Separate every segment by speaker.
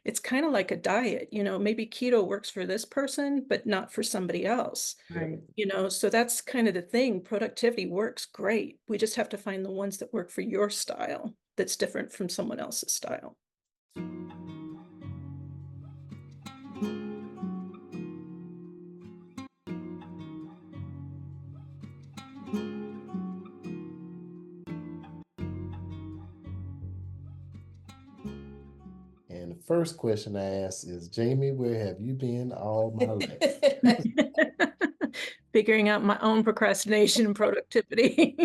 Speaker 1: it's kind of like a diet, maybe keto works for this person, but not for somebody else.
Speaker 2: Right.
Speaker 1: So that's kind of the thing. Productivity works great. We just have to find the ones that work for your style that's different from someone else's style.
Speaker 3: And the first question I ask is, Jamie, where have you been all my life?
Speaker 1: Figuring out my own procrastination and productivity.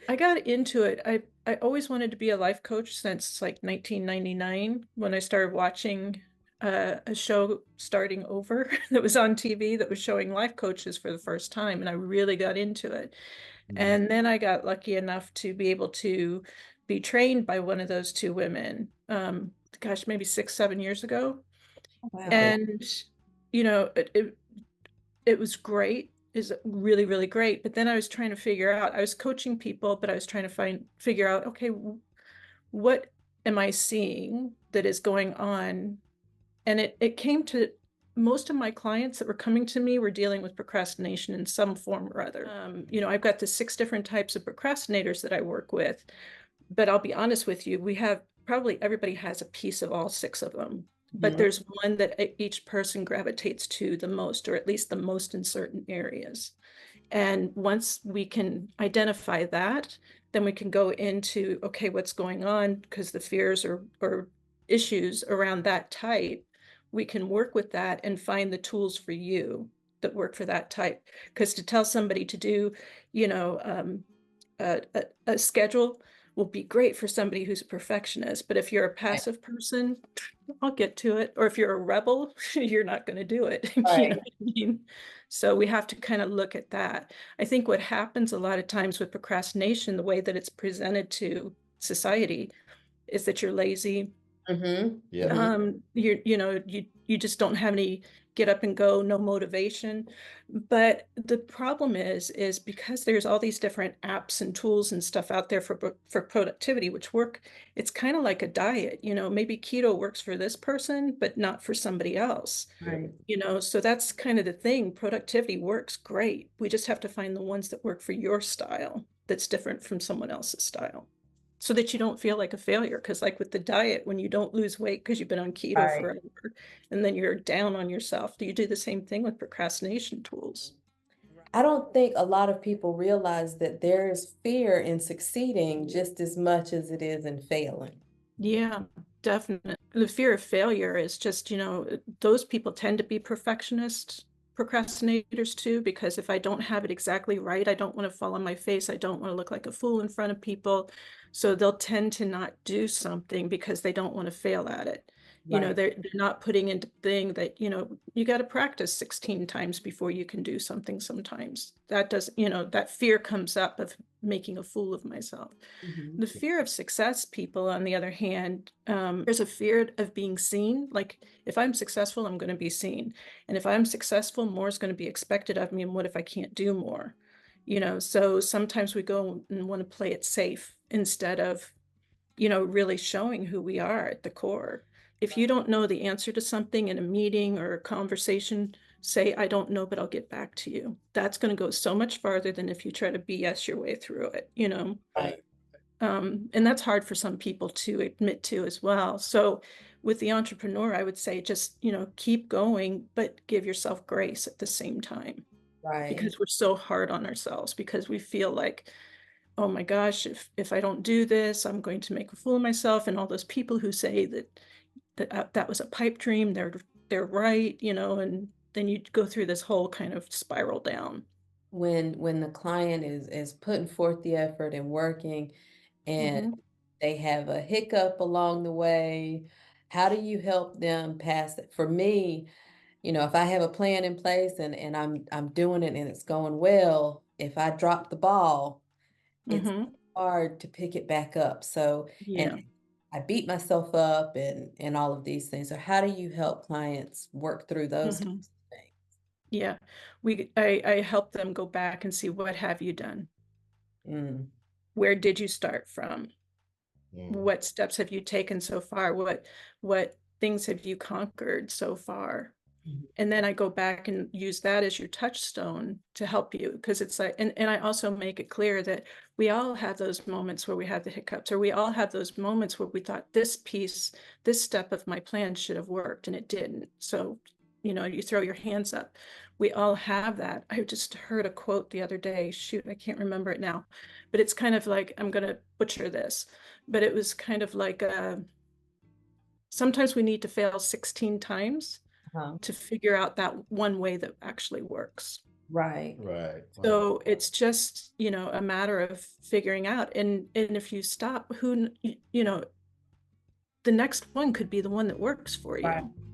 Speaker 1: I got into it. I always wanted to be a life coach since like 1999 when I started watching a show starting over that was on TV that was showing life coaches for the first time, and I really got into it.
Speaker 3: Mhm.
Speaker 1: And then I got lucky enough to be able to be trained by one of those two women, gosh, maybe 6, 7 years ago.
Speaker 2: Wow.
Speaker 1: And, it was great, is really, really great. But then I was trying to figure out, I was coaching people, but I was trying to figure out, okay, what am I seeing that is going on? And it came to most of my clients that were coming to me were dealing with procrastination in some form or other. I've got the 6 different types of procrastinators that I work with, but I'll be honest with you, we have probably everybody has a piece of all 6 of them. But
Speaker 2: Mhm.
Speaker 1: there's one that each person gravitates to the most, or at least the most in certain areas. And once we can identify that, then we can go into, okay, what's going on? Because the fears or issues around that type, we can work with that and find the tools for you that work for that type. Because to tell somebody to do, you know, um, a schedule will be great for somebody who's a perfectionist. But if you're a
Speaker 2: Right.
Speaker 1: passive person, I'll get to it. Or if you're a rebel, you're not going to do it. You know
Speaker 2: Right.
Speaker 1: what I mean? So we have to kind of look at that. I think what happens a lot of times with procrastination, the way that it's presented to society, is that you're lazy.
Speaker 2: Mhm.
Speaker 3: Yeah.
Speaker 2: Mhm.
Speaker 1: You just don't have any get up and go, no motivation. But the problem is because there's all these different apps and tools and stuff out there for productivity, which work, it's kind of like a diet. Maybe keto works for this person, but not for somebody else.
Speaker 3: Yep.
Speaker 2: Right.
Speaker 1: So that's kind of the thing. Productivity works great. We just have to find the ones that work for your style that's different from someone else's style so that you don't feel like a failure. Because, like with the diet, when you don't lose weight because you've been on keto
Speaker 2: Right.
Speaker 1: forever and then you're down on yourself, do you do the same thing with procrastination tools?
Speaker 2: I don't think a lot of people realize that there is fear in succeeding just as much as it is in failing.
Speaker 1: Yeah, definitely. The fear of failure is just, those people tend to be procrastinators too, because if I don't have it exactly right, I don't want to fall on my face. I don't want to look like a fool in front of people. So they'll tend to not do something because they don't want to fail at it.
Speaker 2: Right.
Speaker 1: They're not putting into thing that, you got to practice 16 times before you can do something sometimes. That does, that fear comes up of making a fool of myself.
Speaker 2: Mhm.
Speaker 1: The fear of success, people, on the other hand, there's a fear of being seen. Like, if I'm successful, I'm going to be seen. And if I'm successful, more is going to be expected of me. And what if I can't do more? So sometimes we go and want to play it safe instead of, really showing who we are at the core. If you don't know the answer to something in a meeting or a conversation, say, I don't know, but I'll get back to you. That's going to go so much farther than if you try to BS your way through it.
Speaker 2: Right.
Speaker 1: And that's hard for some people to admit to as well. So with the entrepreneur, I would say just, keep going, but give yourself grace at the same time
Speaker 2: Right.
Speaker 1: because we're so hard on ourselves because we feel like, oh my gosh, if I don't do this, I'm going to make a fool of myself. And all those people who say that was a pipe dream, they're right, and then you go through this whole kind of spiral down.
Speaker 2: When the client is putting forth the effort and working and
Speaker 1: Hmm.
Speaker 2: they have a hiccup along the way, how do you help them pass it? For me, if I have a plan in place and I'm doing it and it's going well, if I drop the ball, it's
Speaker 1: Hmm.
Speaker 2: hard to pick it back up. So, and
Speaker 1: Yeah.
Speaker 2: I beat myself up and all of these things. So how do you help clients work through those
Speaker 1: Hmm.
Speaker 2: types of things?
Speaker 1: Yeah. I help them go back and see what have you done?
Speaker 2: Mm,
Speaker 1: Where did you start from?
Speaker 3: Mm.
Speaker 1: what steps have you taken so far? What things have you conquered so far?
Speaker 2: Mhm.
Speaker 1: And then I go back and use that as your touchstone to help you, because it's like, and I also make it clear that we all have those moments where we have the hiccups, or we all have those moments where we thought this step of my plan should have worked and it didn't. So, you throw your hands up. We all have that. I just heard a quote the other day. Shoot, I can't remember it now, but it's kind of like, I'm going to butcher this, but it was kind of like, sometimes we need to fail 16 times
Speaker 2: Uh-huh.
Speaker 1: to figure out that one way that actually works.
Speaker 2: Right.
Speaker 3: Right. Right.
Speaker 1: So it's just, a matter of figuring out. And if you stop, the next one could be the one that works for
Speaker 2: Right.
Speaker 1: you.